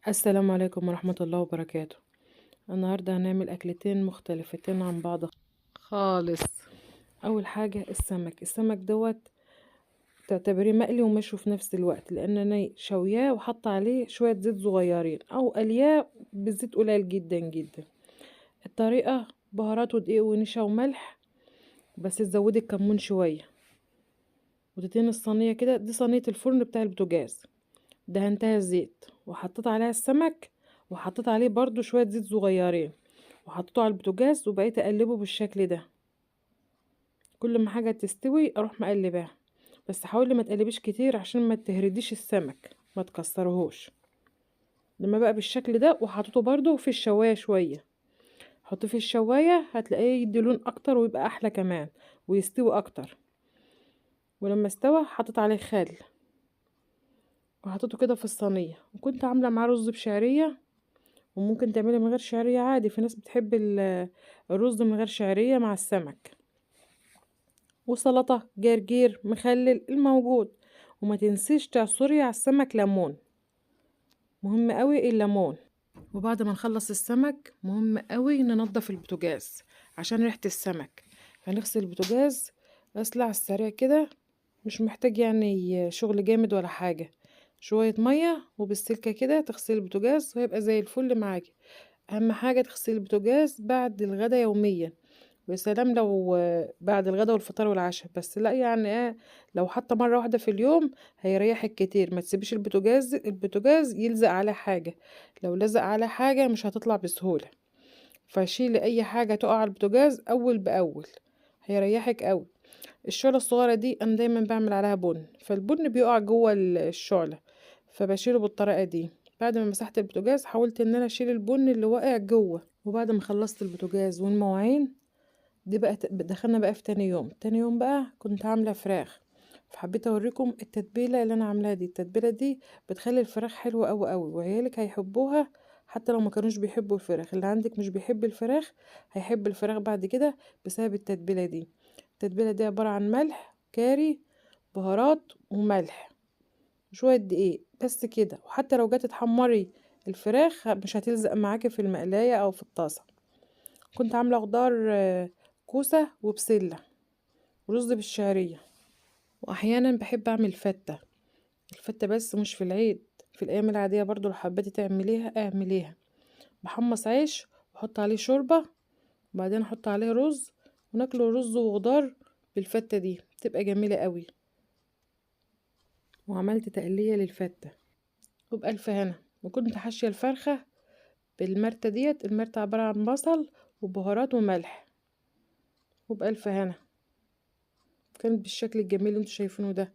السلام عليكم ورحمة الله وبركاته. النهاردة هنعمل أكلتين مختلفتين عن بعض خالص. أول حاجة السمك دوت تعتبريه مقلي ومشوي في نفس الوقت، لأن أنا شوياه وحط عليه شوية زيت صغيرين أو قلياه بزيت قليل جدا جدا. الطريقة بهارات ودقيق ونشا وملح، بس تزودي الكمون شوية وتدهني الصينية كده. دي صينية الفرن بتاع البوتاجاز، دهنتها زيت وحطيت عليها السمك وحطيت عليه برضو شوية زيت صغيرين وحطيته على البوتاجاز وبقيت اقلبه بالشكل ده. كل ما حاجة تستوي اروح مقلباها، بس حاولي ما تقلبيش كتير عشان ما تهرديش السمك، ما تكسرهوش. لما بقى بالشكل ده وحطيته برضو في الشواية شوية، حطيه في الشواية هتلاقيه يدي لون اكتر ويبقى احلى كمان ويستوي اكتر. ولما استوى حطيت عليه خل وحطيته كده في الصينية، وكنت عاملة معاه رز بشعرية. وممكن تعملي من غير شعرية عادي، في ناس بتحب الرز من غير شعرية مع السمك. وسلطة جرجير مخلل الموجود. وما تنسيش تعصري على السمك ليمون، مهم قوي الليمون. وبعد ما نخلص السمك مهم قوي ننضف البوتاجاز عشان ريحة السمك. هنغسل البوتاجاز غسلة على السريع كده، مش محتاج يعني شغل جامد ولا حاجة. شوية مية وبالسلكة كده تغسلي البوتاجاز وهيبقى زي الفل معاكي. اهم حاجة تغسلي البوتاجاز بعد الغدا يوميا، ويا سلام لو بعد الغدا والفطار والعشاء. بس لا يعني لو حتى مرة واحدة في اليوم هيريحك كتير. ما تسيبيش البوتاجاز يلزق على حاجة، لو لزق على حاجة مش هتطلع بسهولة. فشيلي اي حاجة تقع على البوتاجاز اول باول، هيريحك قوي. الشعلة الصغيرة دي انا دايما بعمل عليها بن، فالبن بيقع جوه الشعلة، فبشيله بالطريقة دي. بعد ما مسحت البوتاجاز حاولت ان انا اشيل البن اللي واقع جوه. وبعد ما خلصت البوتاجاز والمواعين دي بقى دخلنا بقى في تاني يوم بقى كنت عاملة فراخ. فحبيت اوريكم التتبيلة اللي انا عاملاها دي. التتبيلة دي بتخلي الفراخ حلوة قوي قوي، وعيالك هيحبوها. حتى لو ما كانوش بيحبوا الفراخ، اللي عندك مش بيحب الفراخ هيحب الفراخ بعد كده بسبب التتبيلة دي. التتبيلة دي عبارة عن ملح كاري، بهارات وملح، شوية دقيق، بس كده. وحتى لو جات تحمري الفراخ مش هتلزق معاكي في المقلاية او في الطاسة. كنت عاملة خضار كوسة وبسلة ورز بالشعرية. واحيانا بحب اعمل فتة. الفتة بس مش في العيد، في الايام العادية برضو لو حبيتي تعمليها اعمليها. بحمص عيش واحط عليه شوربة، وبعدين احط عليه رز، وناكله رز وخضار بالفتة دي بتبقى جميلة قوي. وعملت تقلية للفتة وبألف هنا. وكنت حاشية الفرخة بالمرتة ديت. المرتة عبارة عن بصل وبهارات وملح، وبألف هنا. كانت بالشكل الجميل اللي انتوا شايفينه ده.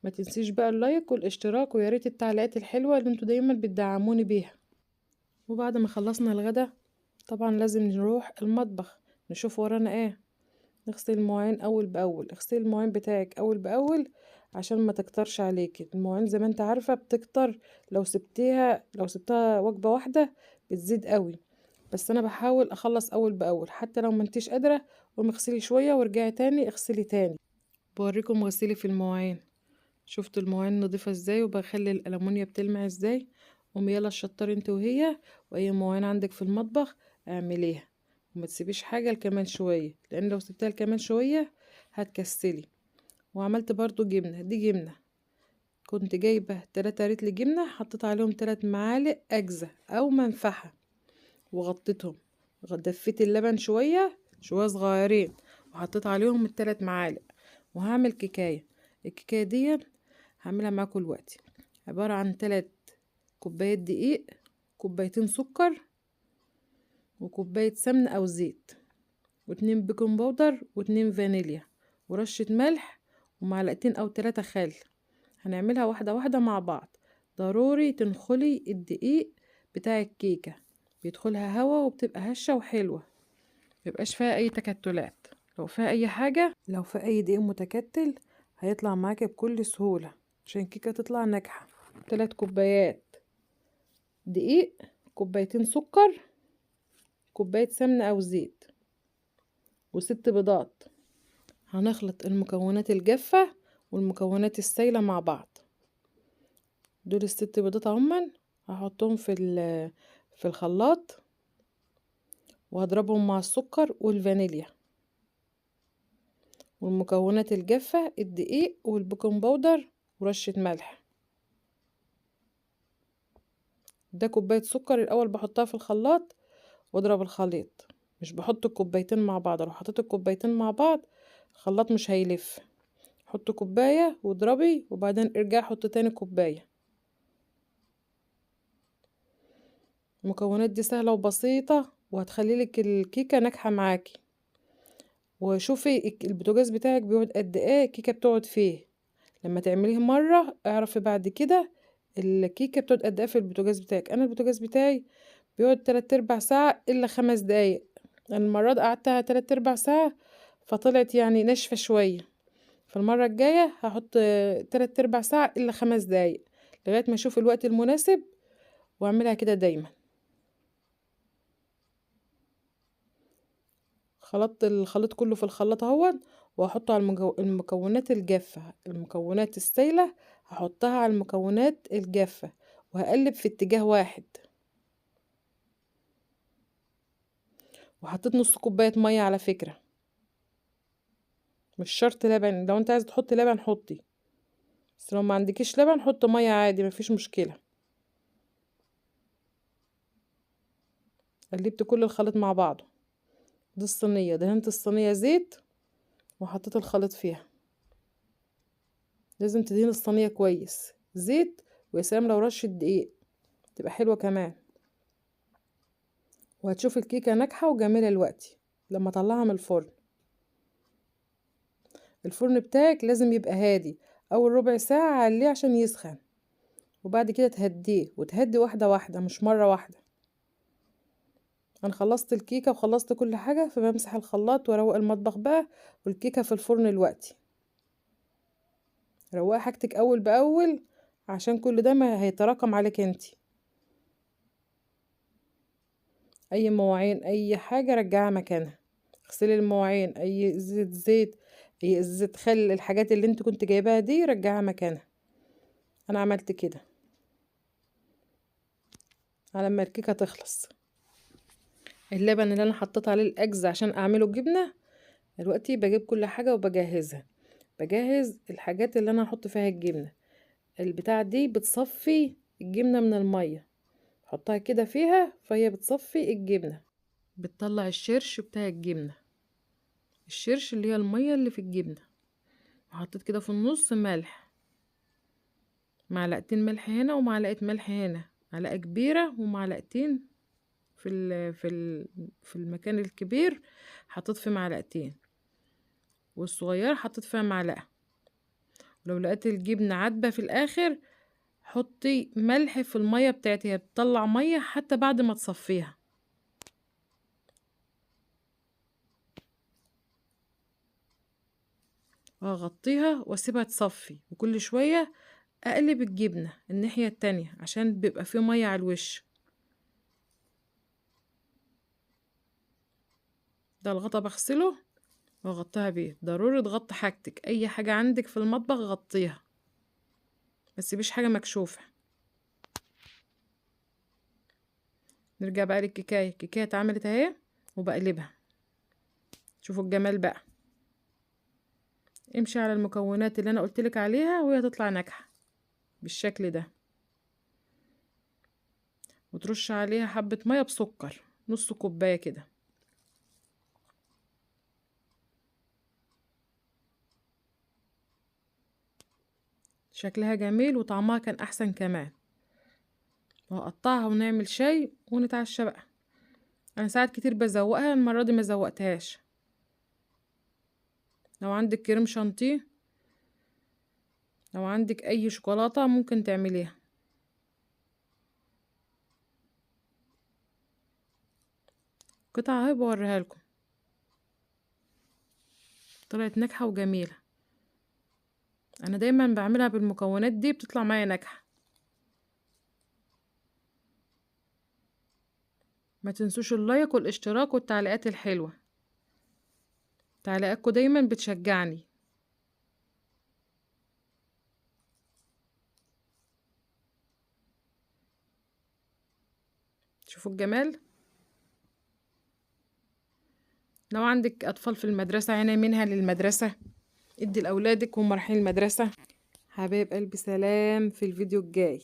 ما تنسيش بقى اللايك والاشتراك، ويا ريت التعليقات الحلوة اللي انتوا دايما بتدعموني بيها. وبعد ما خلصنا الغدا طبعا لازم نروح المطبخ نشوف ورانا ايه. نغسل المواعين اول باول. اغسلي المواعين بتاعك اول باول عشان ما تكترش عليكي. المواعين زي ما انت عارفة بتكتر لو سبتها وجبة واحدة بتزيد قوي. بس انا بحاول اخلص اول باول، حتى لو ما انتيش قادرة قومي اغسلي شوية وارجعي تاني اغسلي تاني. بوريكم غسيلي في المواعين. شفتوا المواعين نضيفة ازاي وبخلي الألمونيا بتلمع ازاي. قومي يلا الشطار انت وهي، واي مواعين عندك في المطبخ اعمليها. وما تسيبيش حاجة لكمان شوية، لان لو سبتها لكمان شوية هتكسلي. وعملت برضو جبنة. دي جبنة كنت جايبة 3 رتل جبنة، حطيت عليهم 3 معالق أجزة أو منفحة وغطيتهم. دفيت اللبن شوية شوية صغيرين وحطيت عليهم ال3 معالق. وهعمل كيكاية. الكيكاية دي هعملها معاكم دلوقتي. عبارة عن 3 كوبايات دقيق، كوبايتين سكر، وكوباية سمنة أو زيت، و2 بيكنج باودر، و2 فانيليا، ورشة ملح، ومعلقتين أو 3 خل. هنعملها واحدة واحدة مع بعض. ضروري تنخلي الدقيق بتاع الكيكة، بيدخلها هوا وبتبقى هشة وحلوة، ميبقاش فيها أي تكتلات. لو فيها أي حاجة، لو في أي دقيق متكتل هيطلع معاكي بكل سهولة عشان الكيكة تطلع ناجحة. 3 كوبايات دقيق، كوبايتين سكر، كوباية سمنة أو زيت، و6 بيضات. هنخلط المكونات الجافة والمكونات السايلة مع بعض. دول ال6 بيضات اهما، هحطهم في الخلاط وهضربهم مع السكر والفانيليا والمكونات الجافة، الدقيق والبيكنج باودر ورشة ملح. ده كوباية سكر الاول بحطها في الخلاط واضرب الخليط، مش بحط الكوبايتين مع بعض. لو حطيت الكوبايتين مع بعض الخلاط مش هيلف. حط كوباية واضربي وبعدين ارجعي حط تاني كوباية. المكونات دي سهلة وبسيطة وهتخليلك الكيكة ناجحة معاكي. وشوفي البوتاجاز بتاعك بيقعد قد ايه الكيكة بتقعد فيه. لما تعمليه مرة اعرفي بعد كده الكيكة بتقعد قد ايه في البوتاجاز بتاعك. انا البوتاجاز بتاعي بيقعد 3/4 ساعة الا 5 دقايق. المرة دي قعدتها 3/4 ساعة فطلعت يعني ناشفة شوية. فالمرة الجاية هحط 3/4 ساعة الا 5 دقايق لغاية ما اشوف الوقت المناسب واعملها كده دايما. خلطت الخليط كله في الخلاط اهوت وهحطه على المكونات الجافة. المكونات السايلة هحطها على المكونات الجافة وهقلب في اتجاه واحد. وحطيت نص كوباية مية على فكرة، مش شرط لبن. لو انت عايزة تحطي لبن حطي، بس لو ما عندكيش لبن حط مية عادي مفيش مشكلة. قلبت كل الخليط مع بعضه. دي الصينية، دهنت الصينية زيت وحطيت الخليط فيها. لازم تدهن الصينية كويس زيت، ويا سلام لو رشة دقيق تبقى حلوة كمان. وهتشوف الكيكة ناجحة وجميلة دلوقتي لما اطلعها من الفرن. الفرن بتاعك لازم يبقى هادي، اول ربع ساعة عليه عشان يسخن، وبعد كده تهديه وتهدي واحدة واحدة مش مرة واحدة. انا خلصت الكيكة وخلصت كل حاجة فبمسح الخلاط واروق المطبخ بقى، والكيكة في الفرن دلوقتي. روقي حاجتك اول باول عشان كل ده ما هيتراكم عليك انتي. اي مواعين اي حاجة رجعها مكانها. اغسلي المواعين، اي زيت اي زيت خل، الحاجات اللي انت كنت جايباها دي رجعها مكانها. انا عملت كده على ما الكيكة تخلص. اللبن اللي انا حطيت عليه الاجز عشان اعمله جبنة دلوقتي بجيب كل حاجة وبجهزها. بجهز الحاجات اللي انا هحط فيها الجبنة. البتاع دي بتصفي الجبنة من المية، حطها كده فيها فهي بتصفي الجبنة، بتطلع الشرش بتاع الجبنة، الشرش اللي هي المية اللي في الجبنة. وحطيت كده في النص ملح، معلقتين ملح هنا ومعلقة ملح هنا، معلقة كبيرة ومعلقتين في المكان الكبير حطيت فيه معلقتين، والصغير حطيت فيها معلقة. ولو لقيت الجبنة عدبة في الاخر حطي ملح في المية بتاعتها، هي بتطلع مية حتى بعد ما تصفيها. وهغطيها واسيبها تصفي، وكل شوية اقلب الجبنة الناحية التانية عشان بيبقى فيه مية على الوش. ده الغطا بغسله واغطيها بيه. ضروري تغطي حاجتك، اي حاجة عندك في المطبخ غطيها، بس تسيبيش حاجة مكشوفة. نرجع بقى للكيكاية. الكيكاية اتعملت اهي وبقلبها. شوفوا الجمال بقى. امشي على المكونات اللي انا قلتلك عليها وهي تطلع ناجحة بالشكل ده. وترش عليها حبة مية بسكر، نص كوباية كده. شكلها جميل وطعمها كان احسن كمان. وهقطعها ونعمل شاي ونتعشى بقى. انا ساعات كتير بزوقها، المرة دي ما زوقتهاش. لو عندك كريم شانتيه، لو عندك اي شوكولاتة ممكن تعمليها. قطعة اهي بوريها لكم، طلعت ناجحة وجميلة. انا دايما بعملها بالمكونات دي بتطلع معايا ناجحة. ما تنسوش اللايك والاشتراك والتعليقات الحلوة، تعليقاتكم دايما بتشجعني. شوفوا الجمال. لو عندك اطفال في المدرسة عيني منها للمدرسة، ادي لاولادك وهم رايحين المدرسة. حبايب قلبي، سلام، في الفيديو الجاي.